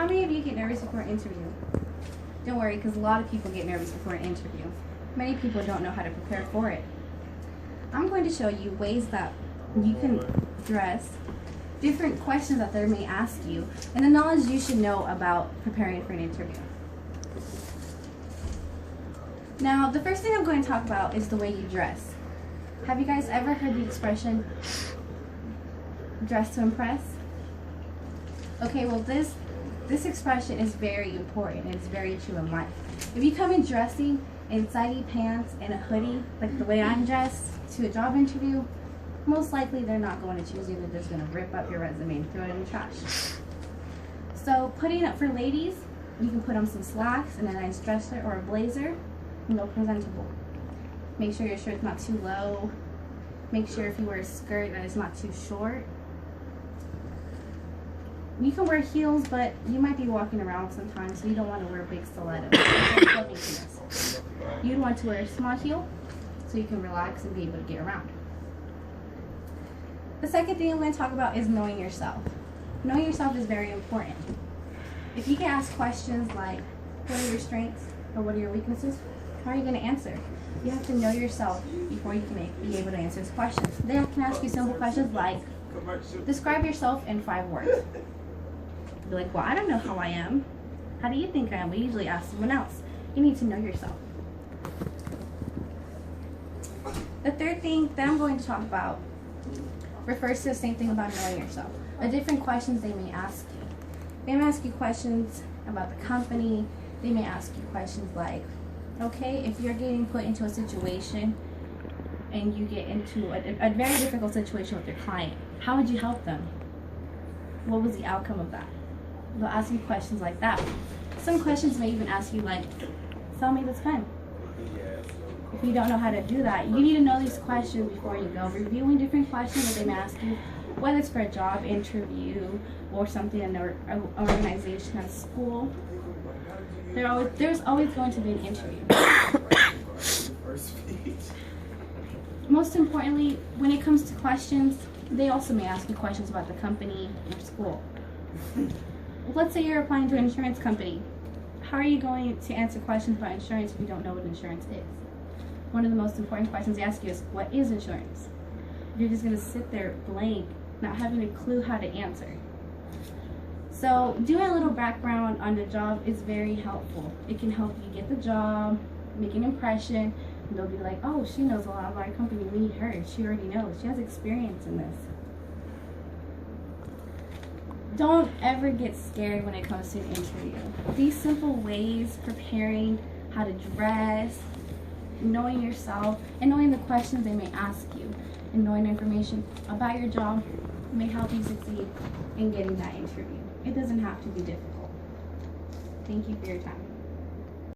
How many of you get nervous before an interview? Don't worry, because a lot of people get nervous before an interview. Many people don't know how to prepare for it. I'm going to show you ways that you can dress, different questions that they may ask you, and the knowledge you should know about preparing for an interview. Now, the first thing I'm going to talk about is the way you dress. Have you guys ever heard the expression, dress to impress? Okay, well this expression is very important. It's very true in life. If you come in dressing in saggy pants and a hoodie, like the way I'm dressed, to a job interview, most likely they're not going to choose you. They're just going to rip up your resume and throw it in the trash. So putting up for ladies, you can put on some slacks and a nice dresser or a blazer and look presentable. Make sure your shirt's not too low. Make sure if you wear a skirt that it's not too short. You can wear heels, but you might be walking around sometimes, so you don't want to wear big stilettos. You'd want to wear a small heel so you can relax and be able to get around. The second thing I'm going to talk about is knowing yourself. Knowing yourself is very important. If you get asked questions like, what are your strengths or what are your weaknesses, how are you going to answer? You have to know yourself before you can be able to answer these questions. They can ask you simple questions like, describe yourself in 5 words. Be like, well, I don't know how I am. How do you think I am? We usually ask someone else. You need to know yourself. The third thing that I'm going to talk about refers to the same thing about knowing yourself. The different questions they may ask you. They may ask you questions about the company. They may ask you questions like, okay, if you're getting put into a situation and you get into a very difficult situation with your client, how would you help them? What was the outcome of that? They'll ask you questions like that. Some questions may even ask you like, sell me this pen. If you don't know how to do that, you need to know these questions before you go. Reviewing different questions that they may ask you, whether it's for a job interview or something in an organization at school. There's always going to be an interview. Most importantly, when it comes to questions, they also may ask you questions about the company or school. Let's say you're applying to an insurance company. How are you going to answer questions about insurance if you don't know what insurance is? One of the most important questions they ask you is, what is insurance? You're just going to sit there blank, not having a clue how to answer. So doing a little background on the job is very helpful. It can help you get the job, make an impression, and they'll be like, oh, she knows a lot about our company, we need her. She already knows. She has experience in this. Don't ever get scared when it comes to an interview. These simple ways, preparing, how to dress, knowing yourself, and knowing the questions they may ask you, and knowing information about your job may help you succeed in getting that interview. It doesn't have to be difficult. Thank you for your time.